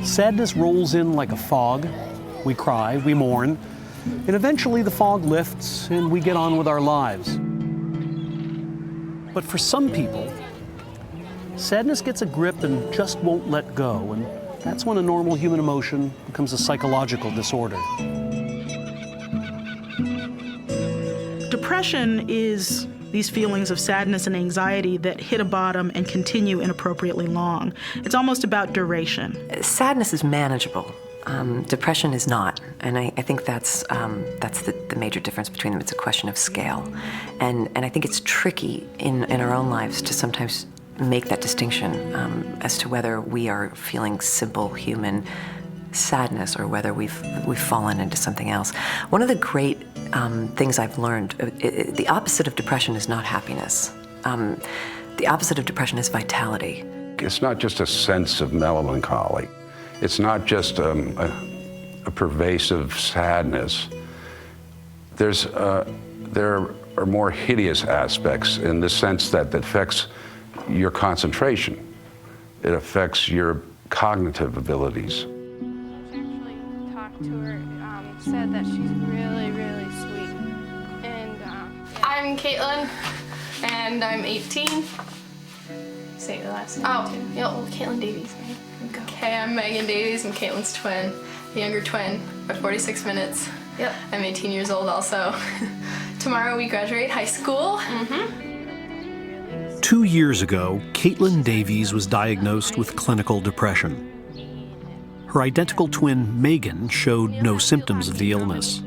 Sadness rolls in like a fog. We cry, we mourn, and eventually the fog lifts and we get on with our lives. But for some people, sadness gets a grip and just won't let go, and that's when a normal human emotion becomes a psychological disorder. Depression is these feelings of sadness and anxiety that hit a bottom and continue inappropriately long. It's almost about duration. Sadness is manageable. Depression is not, and I think that's the major difference between them. It's a question of scale, and I think it's tricky in our own lives to sometimes make that distinction as to whether we are feeling simple human sadness or whether we've fallen into something else. One of the great things I've learned, the opposite of depression is not happiness. The opposite of depression is vitality. It's not just a sense of melancholy. It's not just a pervasive sadness. There are more hideous aspects in the sense that it affects your concentration. It affects your cognitive abilities. Actually talked to her, said that she's really, really sweet. And I'm Caitlin, and I'm 18. Say the last name. Oh, too. Yeah, well, Caitlin Davies. Okay, I'm Megan Davies. I'm Caitlin's twin, the younger twin, by 46 minutes. Yep. I'm 18 years old also. Tomorrow we graduate high school. 2 years ago, Caitlin Davies was diagnosed with clinical depression. Her identical twin, Megan, showed no symptoms of the illness.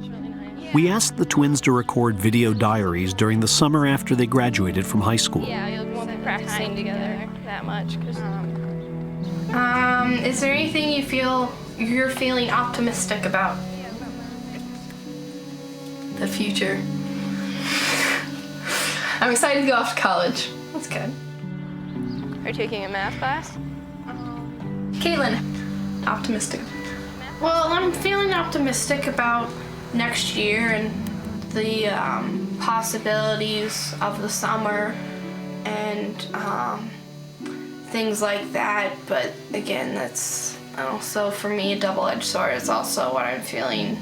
We asked the twins to record video diaries during the summer after they graduated from high school. Yeah, you'll be practicing together that much. Is there anything you're feeling optimistic about? The future. I'm excited to go off to college. That's good. Are you taking a math class? Caitlin, optimistic. Well, I'm feeling optimistic about next year and the possibilities of the summer and things like that. But again, that's also for me a double-edged sword. It's also what I'm feeling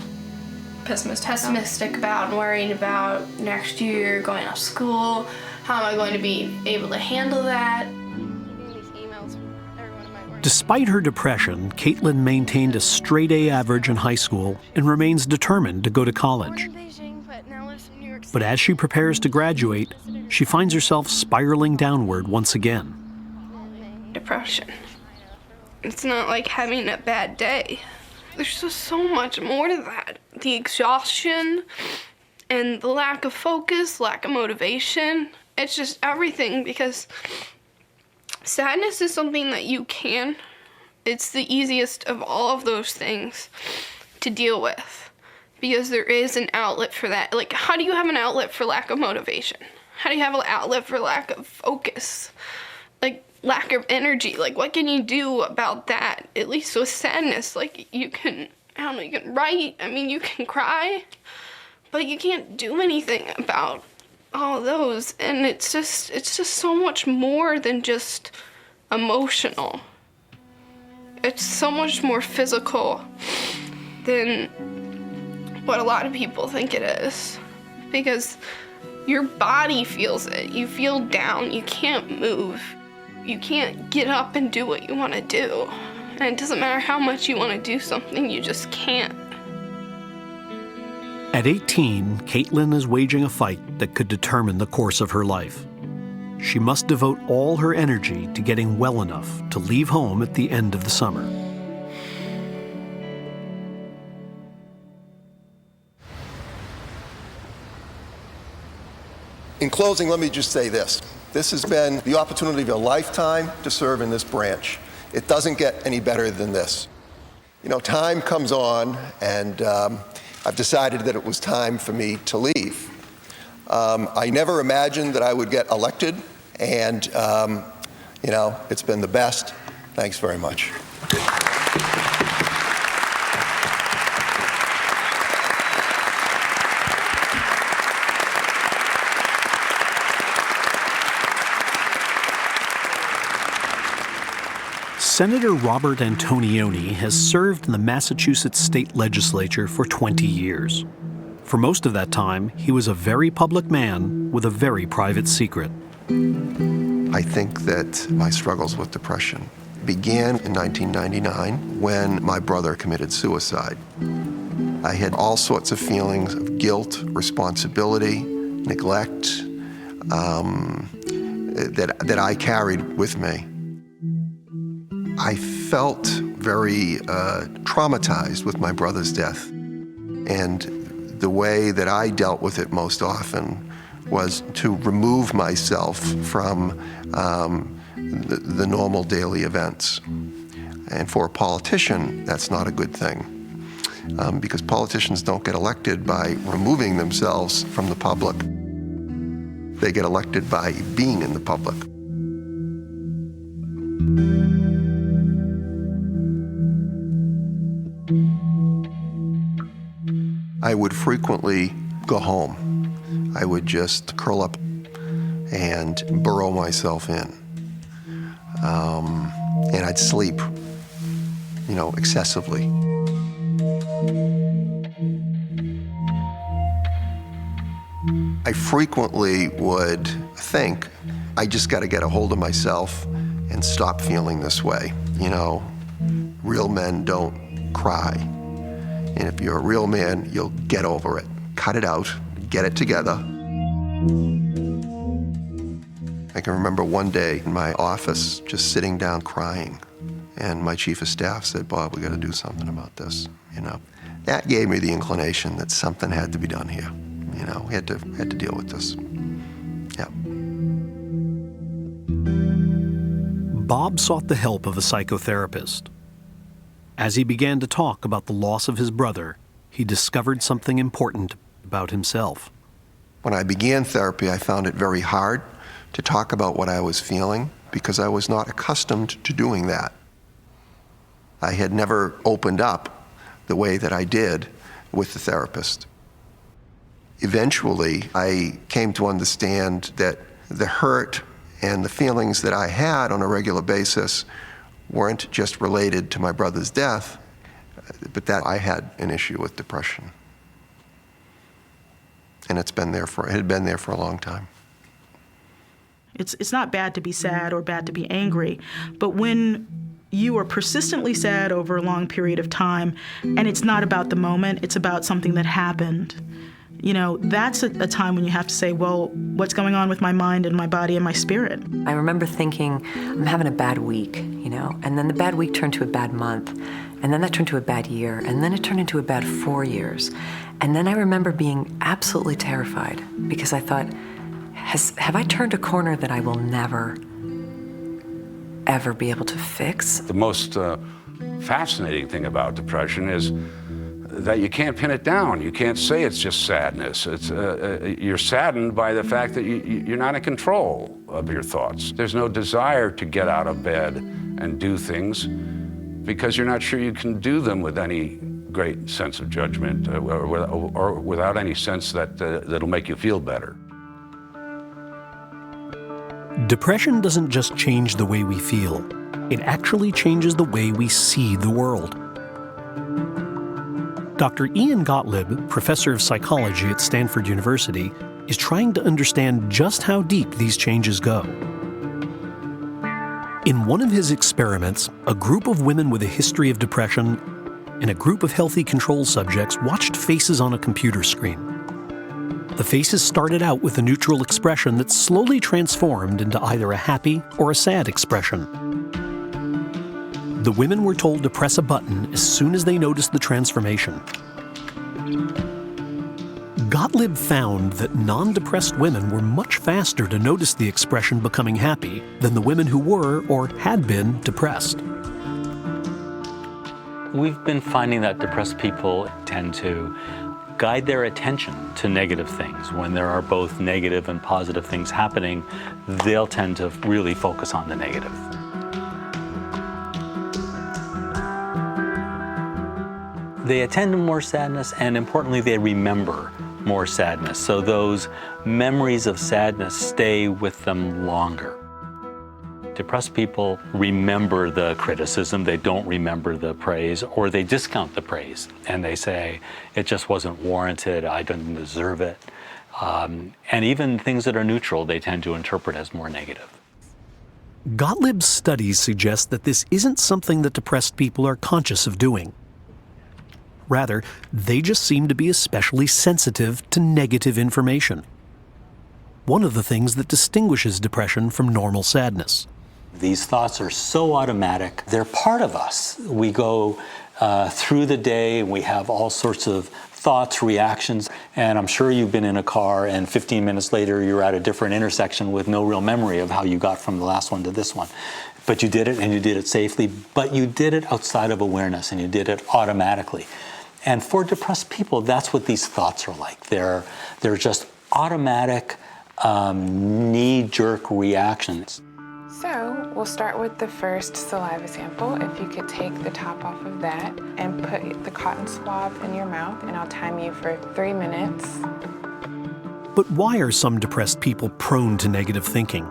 pessimistic about and worried about next year, going off school. How am I going to be able to handle that? Despite her depression, Caitlin maintained a straight-A average in high school and remains determined to go to college. But as she prepares to graduate, she finds herself spiraling downward once again. Depression. It's not like having a bad day. There's just so much more to that. The exhaustion and the lack of focus, lack of motivation. It's just everything, because sadness is something that you can. It's the easiest of all of those things to deal with, because there is an outlet for that. Like, how do you have an outlet for lack of motivation? How do you have an outlet for lack of focus? Like, lack of energy. Like, what can you do about that? At least with sadness, like, you can, you can write, you can cry, but you can't do anything about all those. And it's just so much more than just emotional. It's so much more physical than what a lot of people think it is, because your body feels it. You feel down, you can't move. You can't get up and do what you want to do. And it doesn't matter how much you want to do something, you just can't. At 18, Caitlin is waging a fight that could determine the course of her life. She must devote all her energy to getting well enough to leave home at the end of the summer. In closing, let me just say this. This has been the opportunity of a lifetime to serve in this branch. It doesn't get any better than this. Time comes on, and I've decided that it was time for me to leave. I never imagined that I would get elected, and it's been the best. Thanks very much. Senator Robert Antonioni has served in the Massachusetts state legislature for 20 years. For most of that time, he was a very public man with a very private secret. I think that my struggles with depression began in 1999 when my brother committed suicide. I had all sorts of feelings of guilt, responsibility, neglect that I carried with me. I felt very traumatized with my brother's death, and the way that I dealt with it most often was to remove myself from the normal daily events. And for a politician, that's not a good thing, because politicians don't get elected by removing themselves from the public. They get elected by being in the public. I would frequently go home. I would just curl up and burrow myself in. And I'd sleep, excessively. I frequently would think, I just got to get a hold of myself and stop feeling this way. Real men don't cry. And if you're a real man, you'll get over it. Cut it out, get it together. I can remember one day in my office just sitting down crying. And my chief of staff said, "Bob, we got to do something about this." That gave me the inclination that something had to be done here. We had to deal with this. Yeah. Bob sought the help of a psychotherapist. As he began to talk about the loss of his brother, he discovered something important about himself. When I began therapy, I found it very hard to talk about what I was feeling because I was not accustomed to doing that. I had never opened up the way that I did with the therapist. Eventually, I came to understand that the hurt and the feelings that I had on a regular basis weren't just related to my brother's death, but that I had an issue with depression. And it had been there for a long time. It's not bad to be sad or bad to be angry, but when you are persistently sad over a long period of time, and it's not about the moment, it's about something that happened, that's a time when you have to say, well, what's going on with my mind and my body and my spirit? I remember thinking, I'm having a bad week, and then the bad week turned to a bad month, and then that turned to a bad year, and then it turned into a bad 4 years. And then I remember being absolutely terrified because I thought, have I turned a corner that I will never, ever be able to fix? The most fascinating thing about depression is that you can't pin it down. You can't say it's just sadness. You're saddened by the fact that you're not in control of your thoughts. There's no desire to get out of bed and do things because you're not sure you can do them with any great sense of judgment or without any sense that'll make you feel better. Depression doesn't just change the way we feel. It actually changes the way we see the world. Dr. Ian Gottlieb, professor of psychology at Stanford University, is trying to understand just how deep these changes go. In one of his experiments, a group of women with a history of depression and a group of healthy control subjects watched faces on a computer screen. The faces started out with a neutral expression that slowly transformed into either a happy or a sad expression. The women were told to press a button as soon as they noticed the transformation. Gottlieb found that non-depressed women were much faster to notice the expression becoming happy than the women who were or had been depressed. We've been finding that depressed people tend to guide their attention to negative things. When there are both negative and positive things happening, they'll tend to really focus on the negative. They attend to more sadness, and importantly, they remember more sadness. So those memories of sadness stay with them longer. Depressed people remember the criticism, they don't remember the praise, or they discount the praise and they say, it just wasn't warranted, I didn't deserve it. And even things that are neutral, they tend to interpret as more negative. Gottlieb's studies suggest that this isn't something that depressed people are conscious of doing. Rather, they just seem to be especially sensitive to negative information. One of the things that distinguishes depression from normal sadness. These thoughts are so automatic, they're part of us. We go through the day, we have all sorts of thoughts, reactions, and I'm sure you've been in a car and 15 minutes later you're at a different intersection with no real memory of how you got from the last one to this one. But you did it, and you did it safely, but you did it outside of awareness, and you did it automatically. And for depressed people, that's what these thoughts are like. They're just automatic, knee-jerk reactions. So we'll start with the first saliva sample. If you could take the top off of that and put the cotton swab in your mouth, and I'll time you for 3 minutes. But why are some depressed people prone to negative thinking?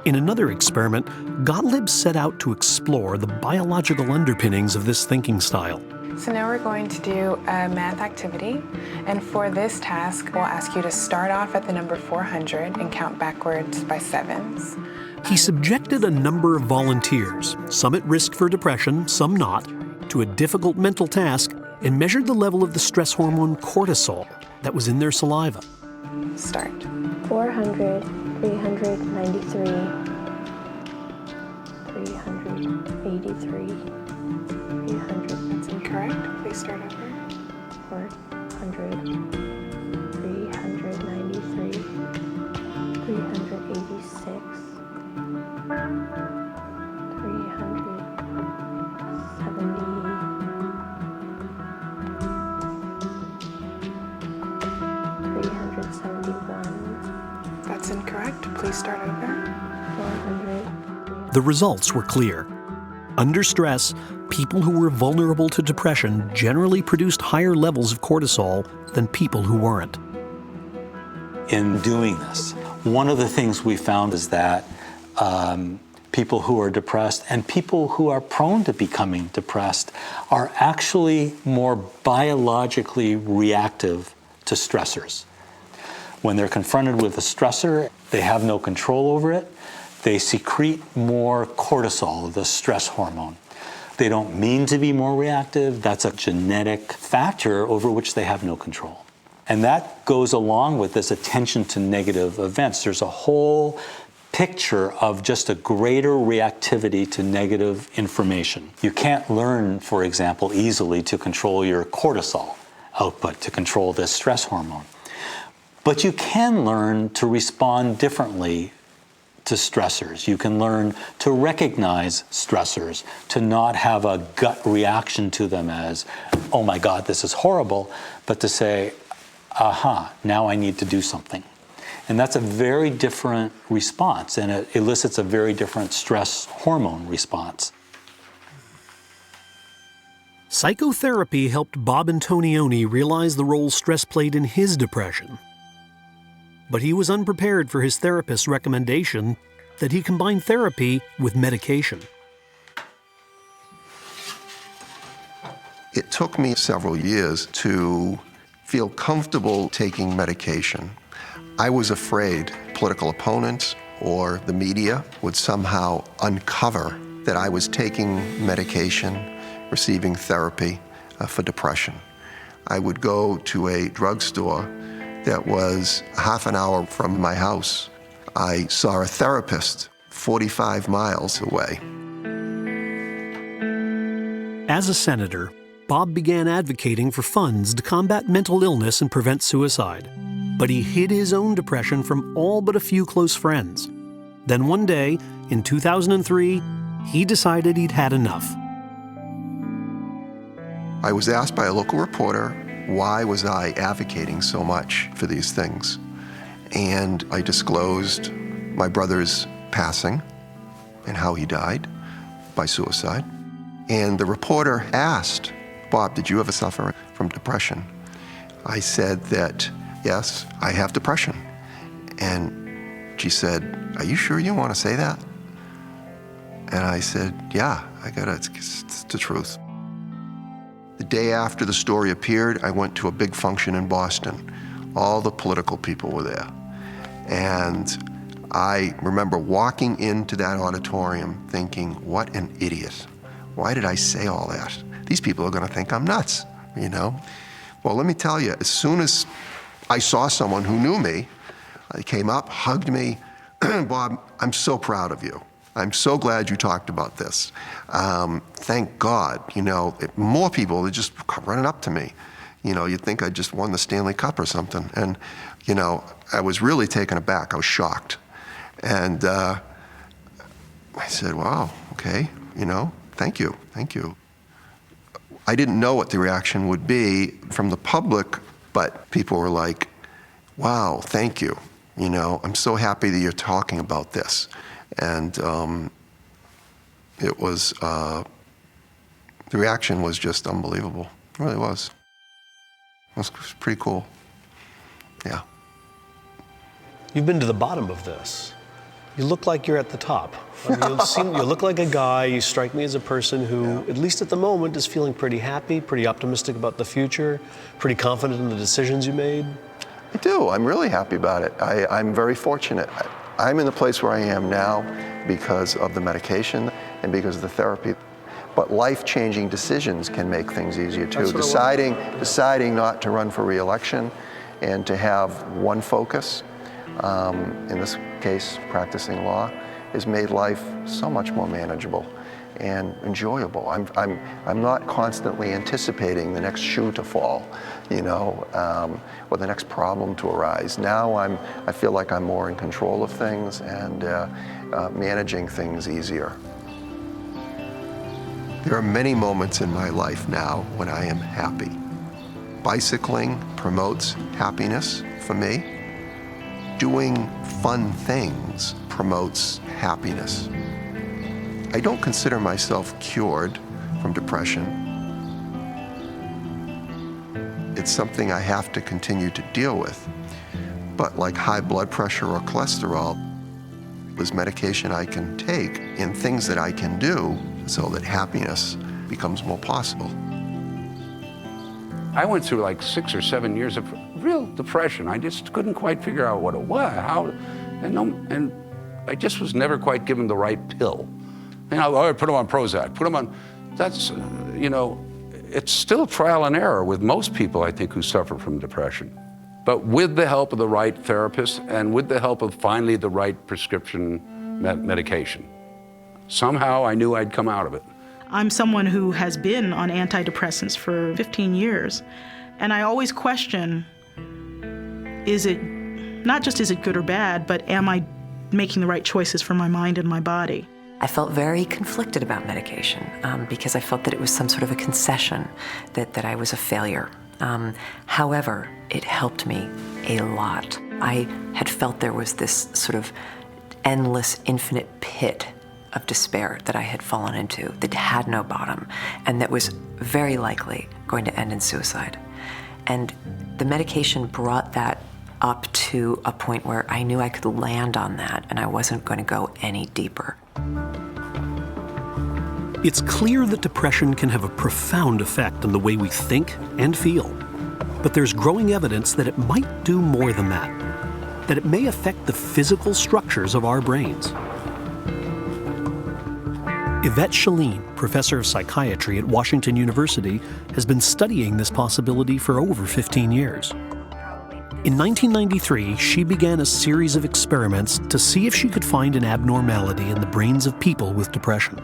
In another experiment, Gottlieb set out to explore the biological underpinnings of this thinking style. So now we're going to do a math activity, and for this task, we'll ask you to start off at the number 400 and count backwards by sevens. He subjected a number of volunteers, some at risk for depression, some not, to a difficult mental task and measured the level of the stress hormone cortisol that was in their saliva. Start. 400, 393, 383, 300. That's incorrect. Please start over. 400, 393, 386, 371. That's incorrect. Please start over. 400. The results were clear. Under stress, people who were vulnerable to depression generally produced higher levels of cortisol than people who weren't. In doing this, one of the things we found is that people who are depressed and people who are prone to becoming depressed are actually more biologically reactive to stressors. When they're confronted with a stressor, they have no control over it. They secrete more cortisol, the stress hormone. They don't mean to be more reactive. That's a genetic factor over which they have no control. And that goes along with this attention to negative events. There's a whole picture of just a greater reactivity to negative information. You can't learn, for example, easily to control your cortisol output, to control this stress hormone. But you can learn to respond differently to stressors. You can learn to recognize stressors, to not have a gut reaction to them as, oh my God, this is horrible, but to say, aha, now I need to do something. And that's a very different response, and it elicits a very different stress hormone response. Psychotherapy helped Bob Antonioni realize the role stress played in his depression. But he was unprepared for his therapist's recommendation that he combine therapy with medication. It took me several years to feel comfortable taking medication. I was afraid political opponents or the media would somehow uncover that I was taking medication, receiving therapy for depression. I would go to a drugstore that was half an hour from my house. I saw a therapist 45 miles away. As a senator, Bob began advocating for funds to combat mental illness and prevent suicide. But he hid his own depression from all but a few close friends. Then one day, in 2003, he decided he'd had enough. I was asked by a local reporter, why was I advocating so much for these things? And I disclosed my brother's passing and how he died by suicide. And the reporter asked, Bob, did you ever suffer from depression? I said that, yes, I have depression. And she said, are you sure you want to say that? And I said, yeah, I got it. It's the truth. The day after the story appeared, I went to a big function in Boston. All the political people were there. And I remember walking into that auditorium thinking, what an idiot. Why did I say all that? These people are gonna think I'm nuts, you know? Well, let me tell you, as soon as I saw someone who knew me, they came up, hugged me. Bob, I'm so proud of you. I'm so glad you talked about this. Thank God, you know, more people are just running up to me. You know, you'd think I just won the Stanley Cup or something. And, you know, I was really taken aback. I was shocked. And I said, wow, okay, you know, thank you, thank you. I didn't know what the reaction would be from the public, but people were like, wow, thank you. You know, I'm so happy that you're talking about this. And it was, the reaction was just unbelievable. It really was. It was pretty cool. Yeah. You've been to the bottom of this. You look like you're at the top. I mean, you look like a guy, you strike me as a person who, at least at the moment, is feeling pretty happy, pretty optimistic about the future, pretty confident in the decisions you made. I do. I'm really happy about it. I'm very fortunate. I'm in the place where I am now because of the medication and because of the therapy. But life-changing decisions can make things easier too. Deciding not to run for re-election and to have one focus, in this case, practicing law, has made life so much more manageable and enjoyable. I'm not constantly anticipating the next shoe to fall, you know, or the next problem to arise. Now I feel like I'm more in control of things and managing things easier. There are many moments in my life now when I am happy. Bicycling promotes happiness for me. Doing fun things promotes happiness. I don't consider myself cured from depression. It's something I have to continue to deal with. But like high blood pressure or cholesterol, there's medication I can take and things that I can do so that happiness becomes more possible. I went through like 6 or 7 years of real depression. I just couldn't quite figure out what it was, and I just was never quite given the right pill. You know, I put them on Prozac, put them on, that's, you know, it's still trial and error with most people, I think, who suffer from depression. But with the help of the right therapist and with the help of finally the right prescription medication, somehow I knew I'd come out of it. I'm someone who has been on antidepressants for 15 years, and I always question, is it, not just is it good or bad, but am I making the right choices for my mind and my body? I felt very conflicted about medication because I felt that it was some sort of a concession, that I was a failure. However, it helped me a lot. I had felt there was this sort of endless, infinite pit of despair that I had fallen into that had no bottom and that was very likely going to end in suicide. And the medication brought that up to a point where I knew I could land on that and I wasn't going to go any deeper. It's clear that depression can have a profound effect on the way we think and feel. But there's growing evidence that it might do more than that it may affect the physical structures of our brains. Yvette Chalene, professor of psychiatry at Washington University, has been studying this possibility for over 15 years. In 1993, she began a series of experiments to see if she could find an abnormality in the brains of people with depression.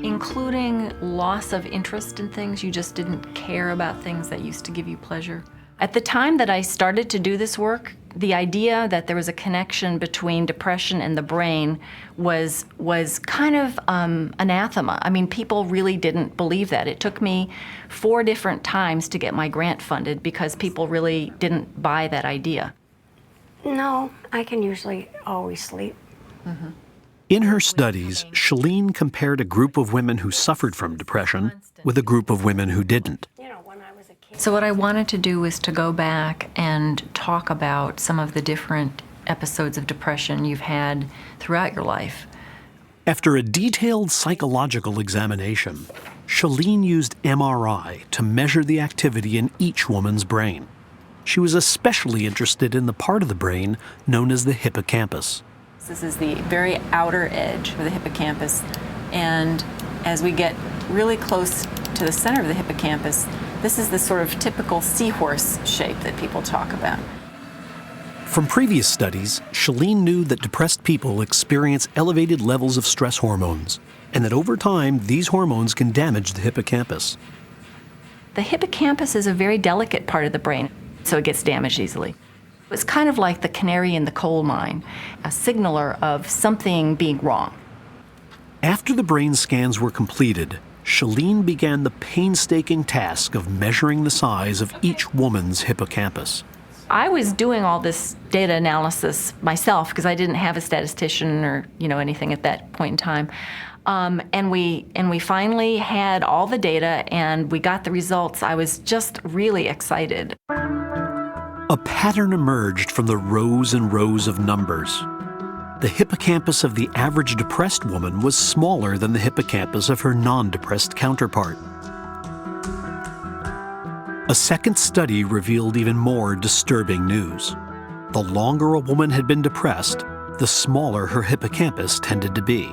Including loss of interest in things, you just didn't care about things that used to give you pleasure. At the time that I started to do this work, the idea that there was a connection between depression and the brain was kind of anathema. I mean, people really didn't believe that. It took me 4 different times to get my grant funded because people really didn't buy that idea. No, I can usually always sleep. Mm-hmm. In her studies, Chalene compared a group of women who suffered from depression with a group of women who didn't. So what I wanted to do was to go back and talk about some of the different episodes of depression you've had throughout your life. After a detailed psychological examination, Shalene used MRI to measure the activity in each woman's brain. She was especially interested in the part of the brain known as the hippocampus. This is the very outer edge of the hippocampus, and as we get really close to the center of the hippocampus, this is the sort of typical seahorse shape that people talk about. From previous studies, Shalene knew that depressed people experience elevated levels of stress hormones, and that over time, these hormones can damage the hippocampus. The hippocampus is a very delicate part of the brain, so it gets damaged easily. It's kind of like the canary in the coal mine, a signaler of something being wrong. After the brain scans were completed, Shalene began the painstaking task of measuring the size of each woman's hippocampus. I was doing all this data analysis myself because I didn't have a statistician or anything at that point in time. And we finally had all the data and we got the results. I was just really excited. A pattern emerged from the rows and rows of numbers. The hippocampus of the average depressed woman was smaller than the hippocampus of her non-depressed counterpart. A second study revealed even more disturbing news. The longer a woman had been depressed, the smaller her hippocampus tended to be.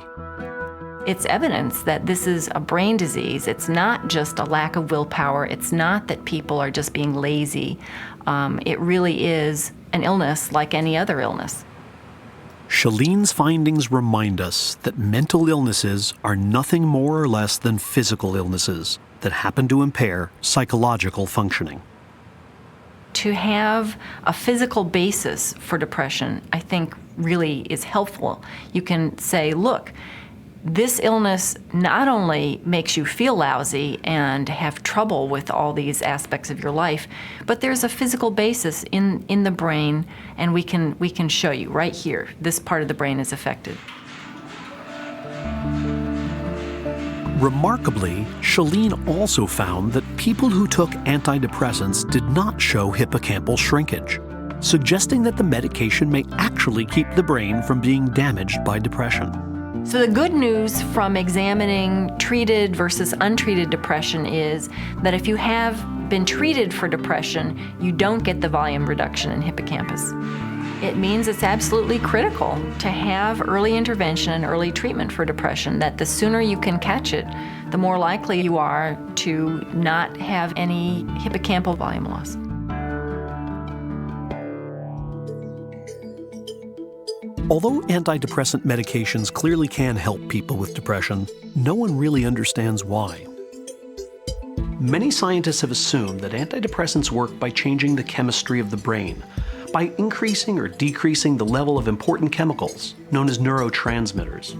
It's evidence that this is a brain disease. It's not just a lack of willpower. It's not that people are just being lazy. It really is an illness like any other illness. Shalene's findings remind us that mental illnesses are nothing more or less than physical illnesses that happen to impair psychological functioning. To have a physical basis for depression, I think, really is helpful. You can say, look, this illness not only makes you feel lousy and have trouble with all these aspects of your life, but there's a physical basis in the brain, and we can show you right here, this part of the brain is affected. Remarkably, Shalene also found that people who took antidepressants did not show hippocampal shrinkage, suggesting that the medication may actually keep the brain from being damaged by depression. So the good news from examining treated versus untreated depression is that if you have been treated for depression, you don't get the volume reduction in hippocampus. It means it's absolutely critical to have early intervention and early treatment for depression, that the sooner you can catch it, the more likely you are to not have any hippocampal volume loss. Although antidepressant medications clearly can help people with depression, no one really understands why. Many scientists have assumed that antidepressants work by changing the chemistry of the brain, by increasing or decreasing the level of important chemicals, known as neurotransmitters.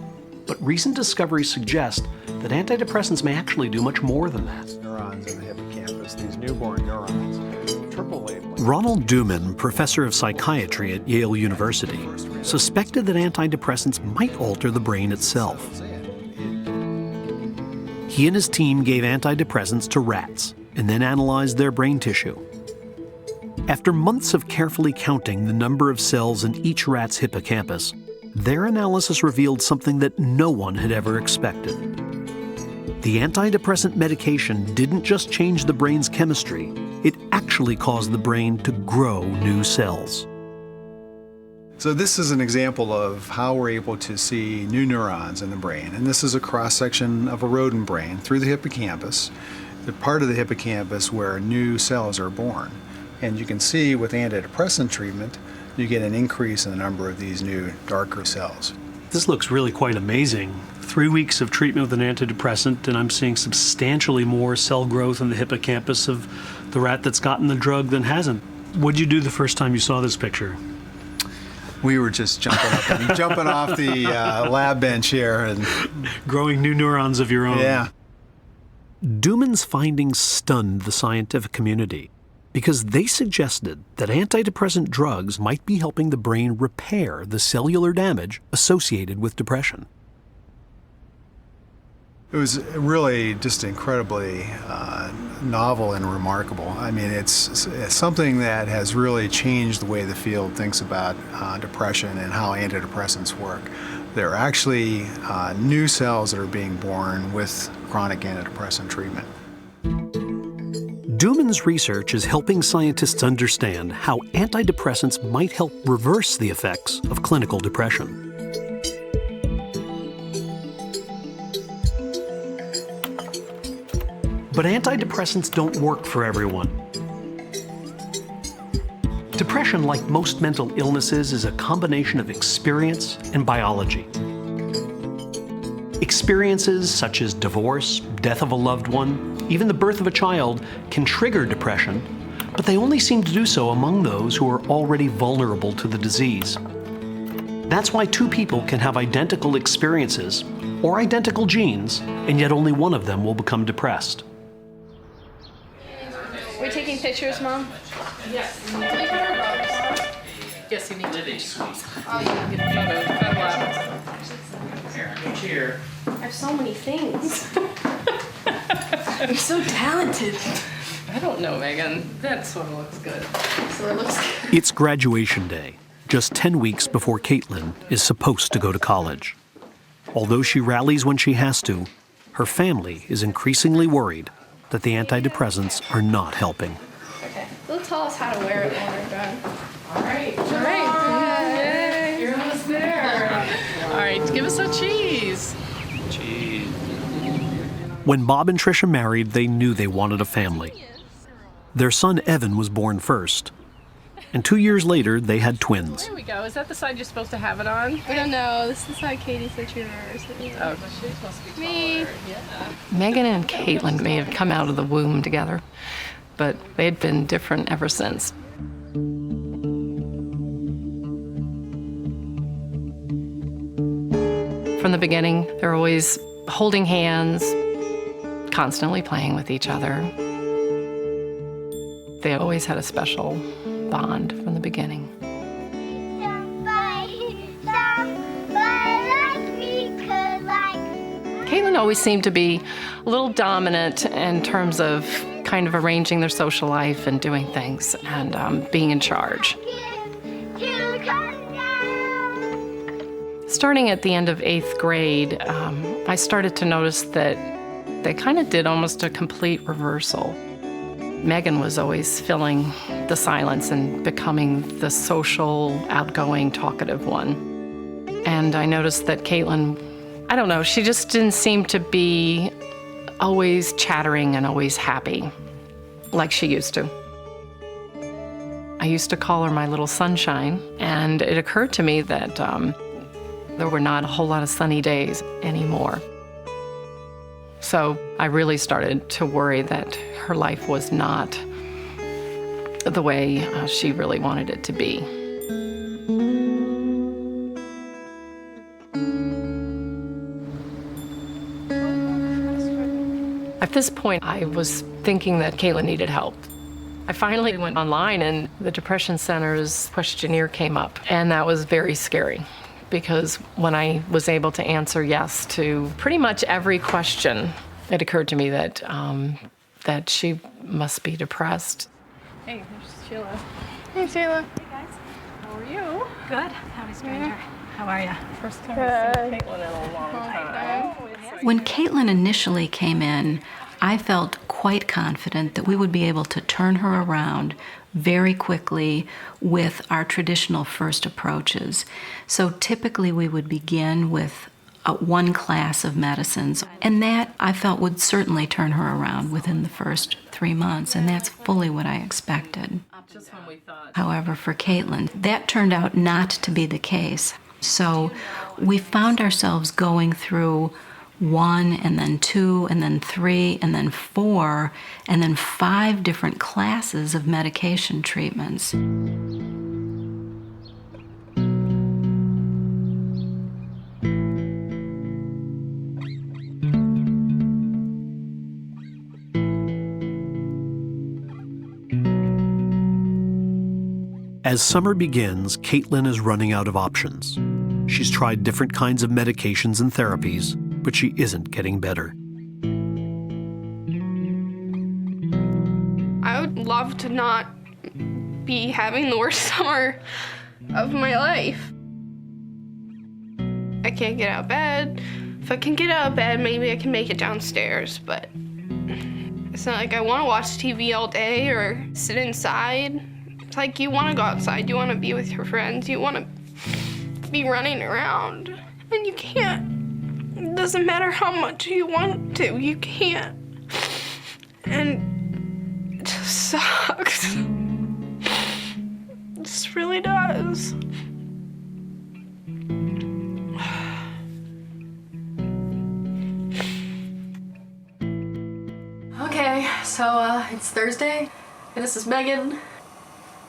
But recent discoveries suggest that antidepressants may actually do much more than that. Neurons in the hippocampus, these newborn neurons, triple wavelength. Ronald Duman, professor of psychiatry at Yale University, suspected that antidepressants might alter the brain itself. He and his team gave antidepressants to rats and then analyzed their brain tissue. After months of carefully counting the number of cells in each rat's hippocampus, their analysis revealed something that no one had ever expected. The antidepressant medication didn't just change the brain's chemistry, it actually caused the brain to grow new cells. So this is an example of how we're able to see new neurons in the brain. And this is a cross-section of a rodent brain through the hippocampus, the part of the hippocampus where new cells are born. And you can see with antidepressant treatment, you get an increase in the number of these new darker cells. This looks really quite amazing. 3 weeks of treatment with an antidepressant, and I'm seeing substantially more cell growth in the hippocampus of the rat that's gotten the drug than hasn't. What'd you do the first time you saw this picture? We were just jumping up and jumping off the lab bench here and growing new neurons of your own. Yeah. Duman's findings stunned the scientific community because they suggested that antidepressant drugs might be helping the brain repair the cellular damage associated with depression. It was really just incredibly novel and remarkable. I mean, it's something that has really changed the way the field thinks about depression and how antidepressants work. There are actually new cells that are being born with chronic antidepressant treatment. Duman's research is helping scientists understand how antidepressants might help reverse the effects of clinical depression. But antidepressants don't work for everyone. Depression, like most mental illnesses, is a combination of experience and biology. Experiences such as divorce, death of a loved one, even the birth of a child can trigger depression, but they only seem to do so among those who are already vulnerable to the disease. That's why two people can have identical experiences or identical genes, and yet only one of them will become depressed. We're taking pictures, Mom? Yes. Yes, you need to be. Oh, yeah, get a photo. Here, cheer. I have so many things. I'm so talented. I don't know, Megan. That sort of looks good. So it looks good. It's graduation day, just 10 weeks before Caitlin is supposed to go to college. Although she rallies when she has to, her family is increasingly worried that the antidepressants are not helping. Okay. They'll tell us how to wear it when we're done. All right. Yay. You're almost there. All right, give us a cheese. Cheese. When Bob and Tricia married, they knew they wanted a family. Their son Evan was born first, and 2 years later they had twins. There we go. Is that the side you're supposed to have it on? We don't know. This is how Katie said she reversed it. Oh, she's supposed to be Me. taller. Yeah. Megan and Caitlin may have come out of the womb together, but they had been different ever since. From the beginning, they're always holding hands, constantly playing with each other. They always had a special bond from the beginning. Caitlin always seemed to be a little dominant in terms of kind of arranging their social life and doing things and being in charge. Starting at the end of 8th grade, I started to notice that they kind of did almost a complete reversal. Megan was always filling the silence and becoming the social, outgoing, talkative one. And I noticed that Caitlin, I don't know, she just didn't seem to be always chattering and always happy like she used to. I used to call her my little sunshine, and it occurred to me that there were not a whole lot of sunny days anymore. So I really started to worry that her life was not the way she really wanted it to be. At this point, I was thinking that Caitlin needed help. I finally went online and the Depression Center's questionnaire came up, and that was very scary. Because when I was able to answer yes to pretty much every question, it occurred to me that that she must be depressed. Hey, there's Sheila. Hey, Sheila. Hey, guys. How are you? Good. Howdy, stranger. How are you? First time I've seen Caitlin in a long time. When Caitlin initially came in, I felt quite confident that we would be able to turn her around very quickly with our traditional first approaches. So typically we would begin with one class of medicines, and that I felt would certainly turn her around within the first 3 months, and that's fully what I expected. However, for Caitlin, that turned out not to be the case. So we found ourselves going through 1 and then 2 and then 3 and then 4 and then 5 different classes of medication treatments. As summer begins, Caitlin is running out of options. She's tried different kinds of medications and therapies, but she isn't getting better. I would love to not be having the worst summer of my life. I can't get out of bed. If I can get out of bed, maybe I can make it downstairs, but it's not like I want to watch TV all day or sit inside. It's like you want to go outside, you want to be with your friends, you want to be running around, and you can't. It doesn't matter how much you want to, you can't. And it just sucks. It just really does. Okay, so it's Thursday, and this is Megan.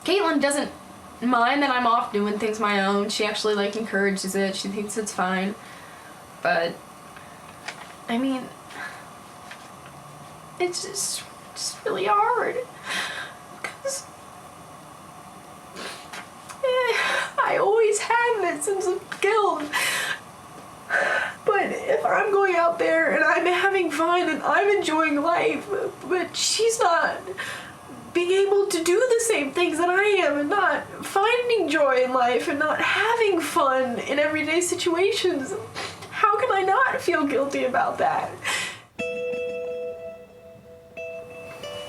Caitlin doesn't mind that I'm off doing things my own. She actually like encourages it. She thinks it's fine. But I mean, it's just really hard. Because I always had that sense of guilt. But if I'm going out there and I'm having fun and I'm enjoying life, but she's not being able to do the same things that I am and not finding joy in life and not having fun in everyday situations, how can I not feel guilty about that?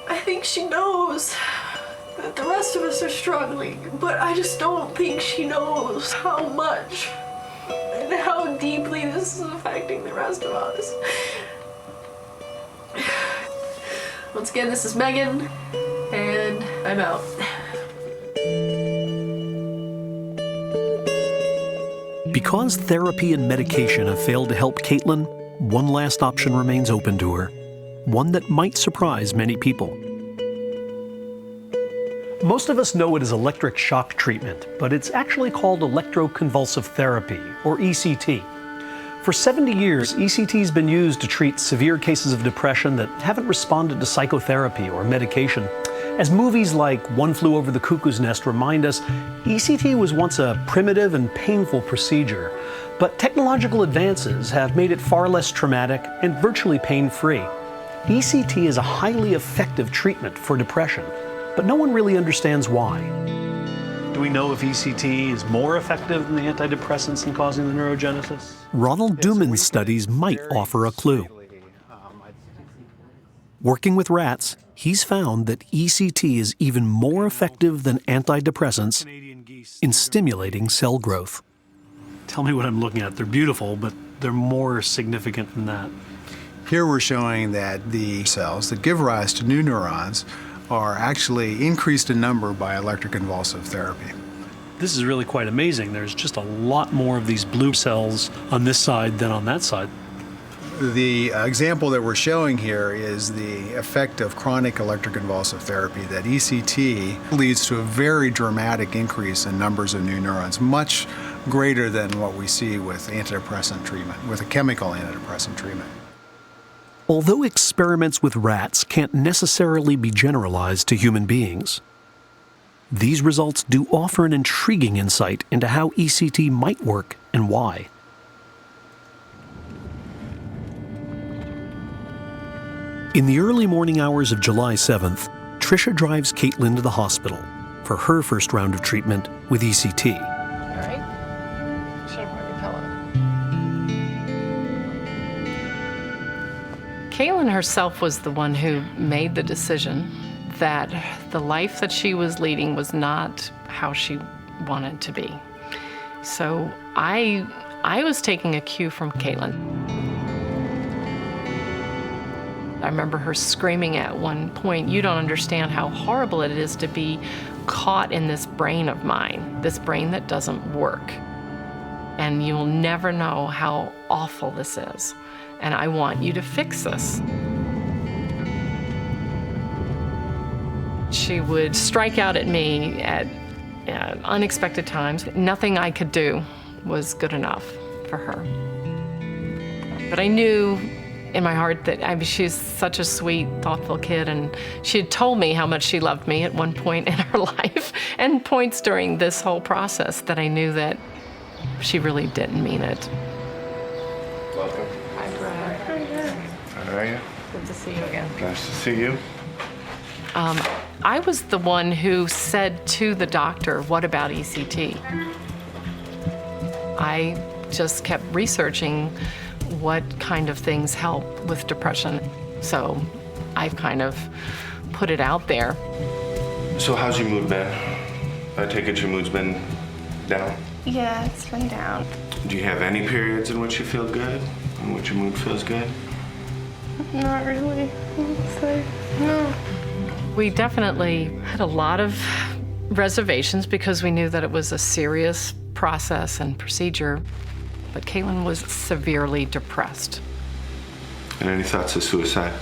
I think she knows that the rest of us are struggling, but I just don't think she knows how much and how deeply this is affecting the rest of us. Once again, this is Megan, and I'm out. Because therapy and medication have failed to help Caitlin, one last option remains open to her, one that might surprise many people. Most of us know it as electric shock treatment, but it's actually called eletroconvulsoterapia, or ECT. For 70 years, ECT has been used to treat severe cases of depression that haven't responded to psychotherapy or medication. As movies like One Flew Over the Cuckoo's Nest remind us, ECT was once a primitive and painful procedure, but technological advances have made it far less traumatic and virtually pain-free. ECT is a highly effective treatment for depression, but no one really understands why. Do we know if ECT is more effective than the antidepressants in causing the neurogenesis? Ronald Duman's studies might offer a clue. Working with rats, he's found that ECT is even more effective than antidepressants in stimulating cell growth. Tell me what I'm looking at. They're beautiful, but they're more significant than that. Here we're showing that the cells that give rise to new neurons are actually increased in number by electroconvulsive therapy. This is really quite amazing. There's just a lot more of these blue cells on this side than on that side. The example that we're showing here is the effect of chronic electroconvulsive therapy, that ECT leads to a very dramatic increase in numbers of new neurons, much greater than what we see with antidepressant treatment, with a chemical antidepressant treatment. Although experiments with rats can't necessarily be generalized to human beings, these results do offer an intriguing insight into how ECT might work and why. In the early morning hours of July 7th, Tricia drives Caitlin to the hospital for her first round of treatment with ECT. All right. Should have brought your pillow. Caitlin herself was the one who made the decision that the life that she was leading was not how she wanted to be. So I was taking a cue from Caitlin. I remember her screaming at one point, "You don't understand how horrible it is to be caught in this brain of mine, this brain that doesn't work. And you'll never know how awful this is. And I want you to fix this." She would strike out at me at unexpected times. Nothing I could do was good enough for her. But I knew in my heart that she's such a sweet, thoughtful kid, and she had told me how much she loved me at one point in her life, and points during this whole process that I knew that she really didn't mean it. Welcome. Hi, Brad. How are you? Good to see you again. Nice to see you. I was the one who said to the doctor, "What about ECT?" I just kept researching what kind of things help with depression. So I've kind of put it out there. So how's your mood been? I take it your mood's been down? Yeah, it's been down. Do you have any periods in which you feel good, in which your mood feels good? Not really, I would say. No. We definitely had a lot of reservations because we knew that it was a serious process and procedure, but Caitlin was severely depressed. And any thoughts of suicide?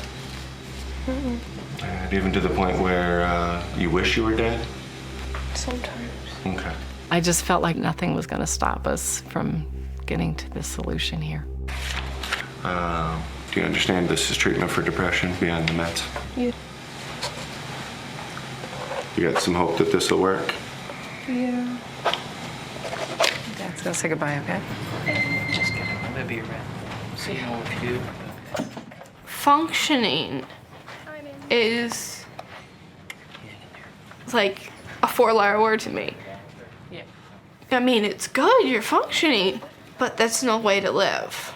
Mm-mm. And even to the point where you wish you were dead? Sometimes. Okay. I just felt like nothing was going to stop us from getting to this solution here. Do you understand this is treatment for depression beyond the meds? Yeah. You got some hope that this will work? Yeah. Dad's gonna say goodbye, okay? Just kidding. I'm gonna be around. See you all with you. Functioning is like a 4-letter word to me. Yeah. I mean, it's good, you're functioning, but that's no way to live.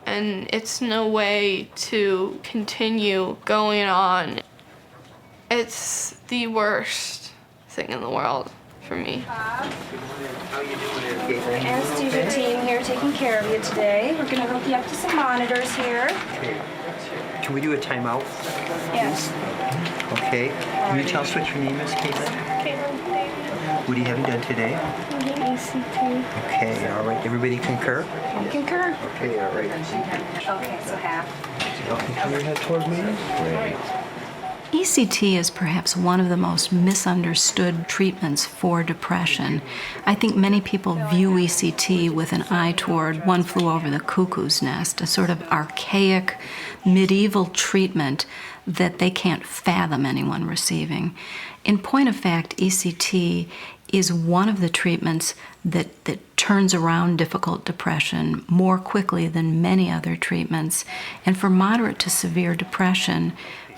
And it's no way to continue going on. It's the worst thing in the world for me. How you doing there, Anesthesia team here taking care of you today. We're gonna hook you up to some monitors here. Can we do a timeout? Yes. Okay. Can you tell us what your name is, Caitlin? Caitlin, baby. What are you having done today? ECT. Okay, all right. Everybody concur? I concur. Okay, all right. Okay, so half. Okay, turn your head towards me. Great. ECT is perhaps one of the most misunderstood treatments for depression. I think many people view ECT with an eye toward One Flew Over the Cuckoo's Nest, a sort of archaic, medieval treatment that they can't fathom anyone receiving. In point of fact, ECT is one of the treatments that turns around difficult depression more quickly than many other treatments. And for moderate to severe depression,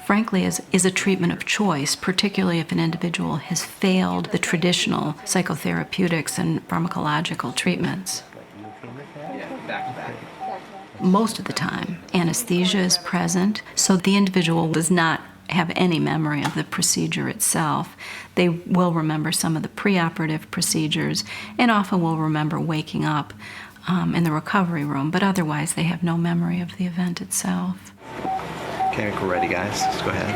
frankly, is a treatment of choice, particularly if an individual has failed the traditional psychotherapeutics and pharmacological treatments. Most of the time, anesthesia is present, so the individual does not have any memory of the procedure itself. They will remember some of the preoperative procedures and often will remember waking up in the recovery room, but otherwise they have no memory of the event itself. Okay, we're ready, guys. Let's go ahead.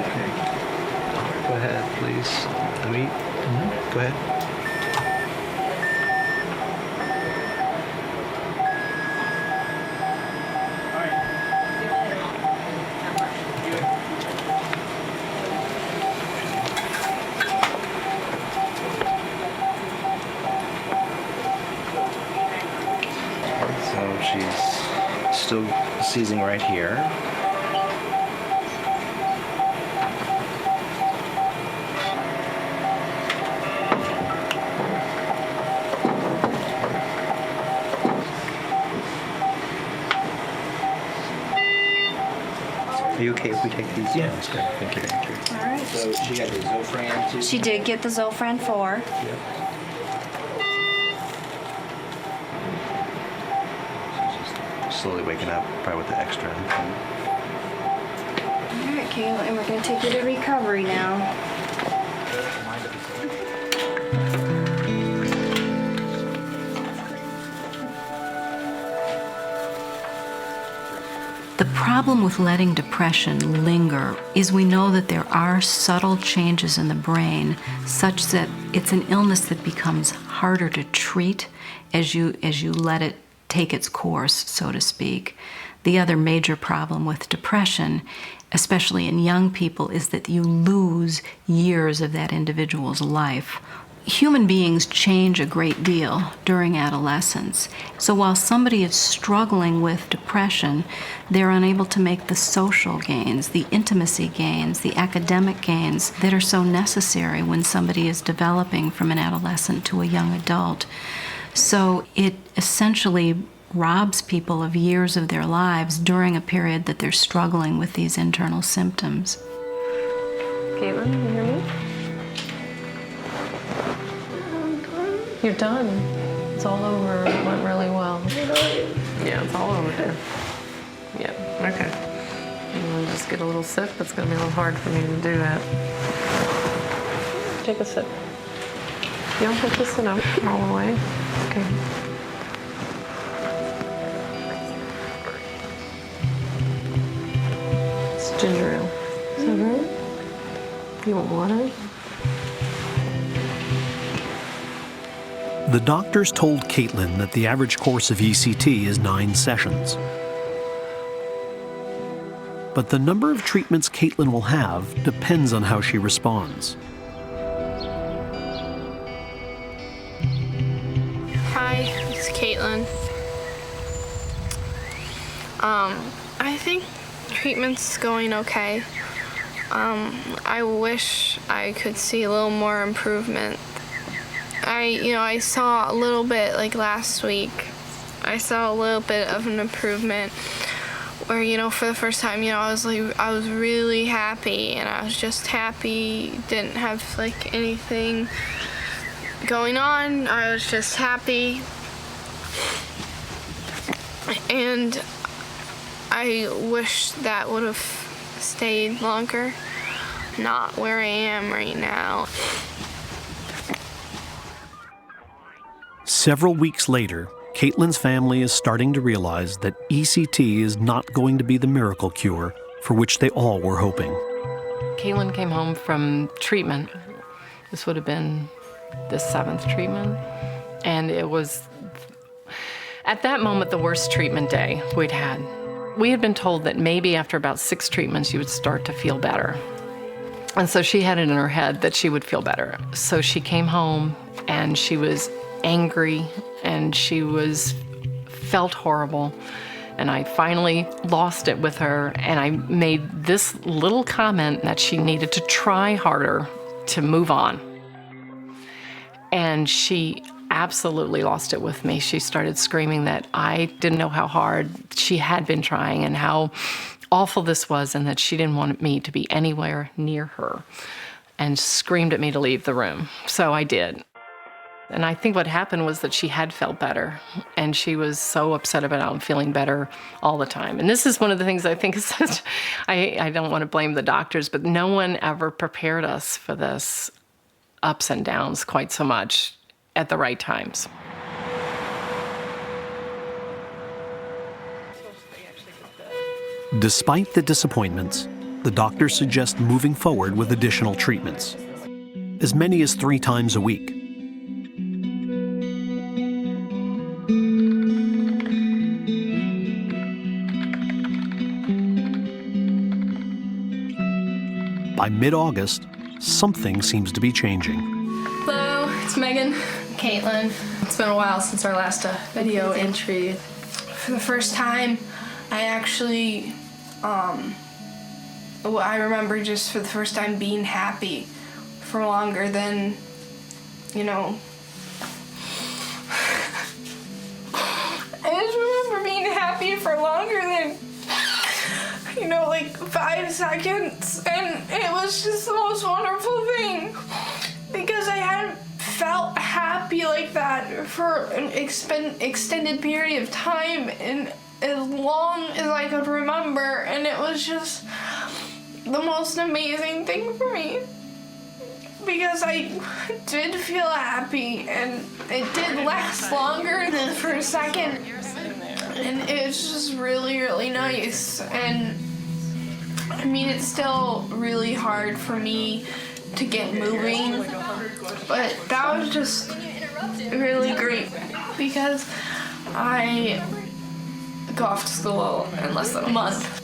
Okay. Go ahead, please. Go ahead. So she's still seizing right here. Are you okay if we take these? Yeah, that's good. Thank you. Thank you. All right. So she got the Zofran too? She did get the Zofran 4. Yep. Slowly waking up, probably with the extra. All right, Caitlin, and we're going to take you to recovery now. The problem with letting depression linger is we know that there are subtle changes in the brain such that it's an illness that becomes harder to treat as you let it take its course, so to speak. The other major problem with depression, especially in young people, is that you lose years of that individual's life. Human beings change a great deal during adolescence. So while somebody is struggling with depression, they're unable to make the social gains, the intimacy gains, the academic gains that are so necessary when somebody is developing from an adolescent to a young adult. So it essentially robs people of years of their lives during a period that they're struggling with these internal symptoms. Caitlin, you hear me? You're done. It's all over. It went really well. Yeah, it's all over there. Yeah, okay. You want to just get a little sip? It's going to be a little hard for me to do that. Take a sip. You don't have to sit up all the way. Okay. It's ginger ale. Is that right? You want water? The doctors told Caitlin that the average course of ECT is 9 sessions. But the number of treatments Caitlin will have depends on how she responds. Hi, it's Caitlin. I think treatment's going okay. I wish I could see a little more improvement. I saw a little bit, like last week, I saw a little bit of an improvement where, for the first time, I was really happy, and I was just happy, didn't have like anything going on. I was just happy, and I wish that would have stayed longer, not where I am right now. Several weeks later, Caitlin's family is starting to realize that ECT is not going to be the miracle cure for which they all were hoping. Caitlin came home from treatment. This would have been the 7th treatment. And it was, at that moment, the worst treatment day we'd had. We had been told that maybe after about 6 treatments, you would start to feel better. And so she had it in her head that she would feel better. So she came home and she was angry and she felt horrible. And I finally lost it with her, and I made this little comment that she needed to try harder to move on. And she absolutely lost it with me. She started screaming that I didn't know how hard she had been trying and how awful this was, and that she didn't want me to be anywhere near her, and screamed at me to leave the room. So I did. And I think what happened was that she had felt better, and she was so upset about feeling better all the time. And this is one of the things I think is such, I don't want to blame the doctors, but no one ever prepared us for this ups and downs quite so much at the right times. Despite the disappointments, the doctors suggest moving forward with additional treatments, as many as 3 times a week. By mid-August, something seems to be changing. Hello, it's Megan. Caitlin. It's been a while since our last video entry. For the first time, I actually, I remember just for the first time being happy for longer than, I just remember being happy for longer than, like 5 seconds, and it was just the most wonderful thing, because I hadn't felt happy like that for an extended period of time, and as long as I could remember, and it was just the most amazing thing for me, because I did feel happy, and it did last longer than the first second, and it's just really, really nice. And I mean, it's still really hard for me to get moving, but that was just really great, because I go off to school in less than a month.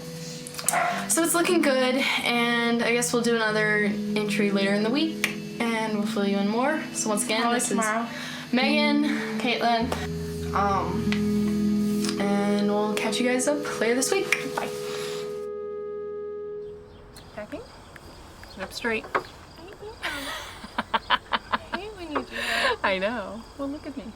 So it's looking good, and I guess we'll do another entry later in the week, and we'll fill you in more. So once again, this is Megan, Caitlin, and we'll catch you guys up later this week. Bye. Packing? Sit up straight. I hate when you do that. I know. Well, look at me.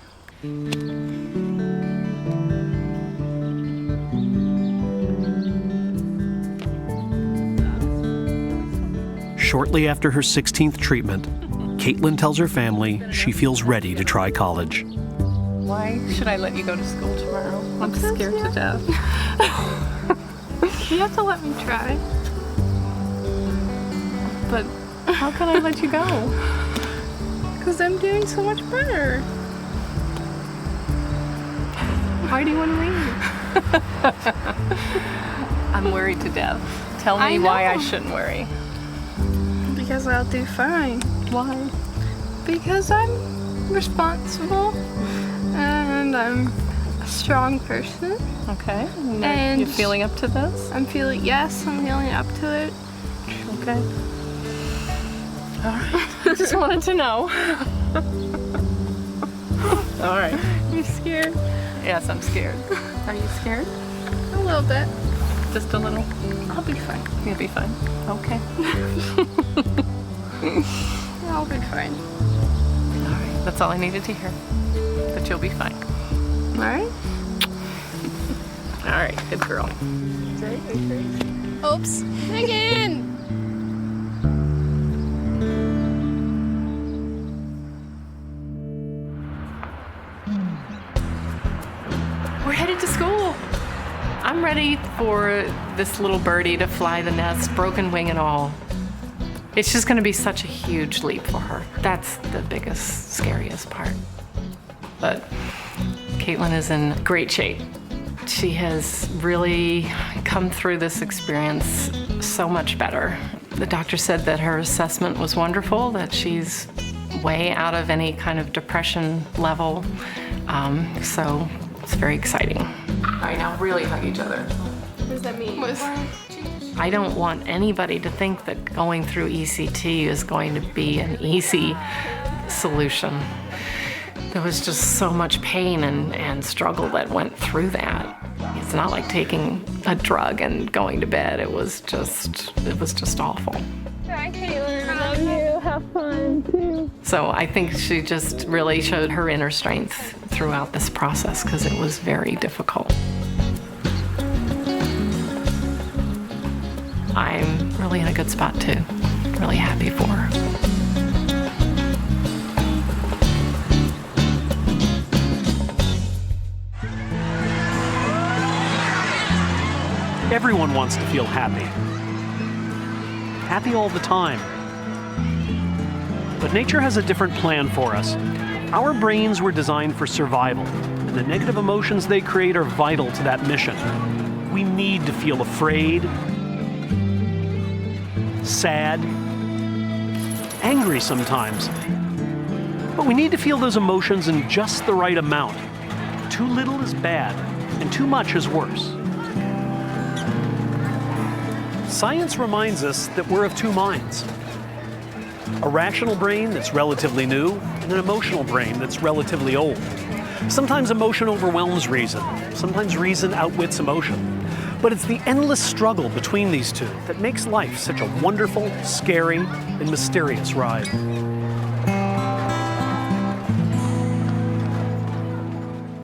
Shortly after her 16th treatment, Caitlin tells her family she feels ready to try college. Why should I let you go to school tomorrow? I'm scared to death. You have to let me try. But how can I let you go? Because I'm doing so much better. Why do you want to leave? I'm worried to death. Tell me why I shouldn't worry. Because I'll do fine. Why? Because I'm responsible and I'm a strong person. Okay. And you're feeling up to this? I'm feeling up to it. Okay. All right. I just wanted to know. All right. You scared? Yes, I'm scared. Are you scared? A little bit. Just a little? I'll be fine. You'll be fine. Okay. I'll be fine. All right. That's all I needed to hear. That you'll be fine. All right? All right. Good girl. Oops. Again! We're headed to school. I'm ready for this little birdie to fly the nest, broken wing and all. It's just going to be such a huge leap for her. That's the biggest, scariest part. But Caitlin is in great shape. She has really come through this experience so much better. The doctor said that her assessment was wonderful, that she's way out of any kind of depression level. So it's very exciting. All right, now really hug each other. What does that mean? I don't want anybody to think that going through ECT is going to be an easy solution. There was just so much pain and struggle that went through that. It's not like taking a drug and going to bed. It was just awful. Hi, Caitlin. I love you. Have fun, too. So I think she just really showed her inner strength throughout this process because it was very difficult. I'm really in a good spot too. Really happy for her. Everyone wants to feel happy. Happy all the time. But nature has a different plan for us. Our brains were designed for survival, and the negative emotions they create are vital to that mission. We need to feel afraid, sad, angry sometimes. But we need to feel those emotions in just the right amount. Too little is bad, and too much is worse. Science reminds us that we're of two minds. A rational brain that's relatively new, and an emotional brain that's relatively old. Sometimes emotion overwhelms reason. Sometimes reason outwits emotion. But it's the endless struggle between these two that makes life such a wonderful, scary, and mysterious ride.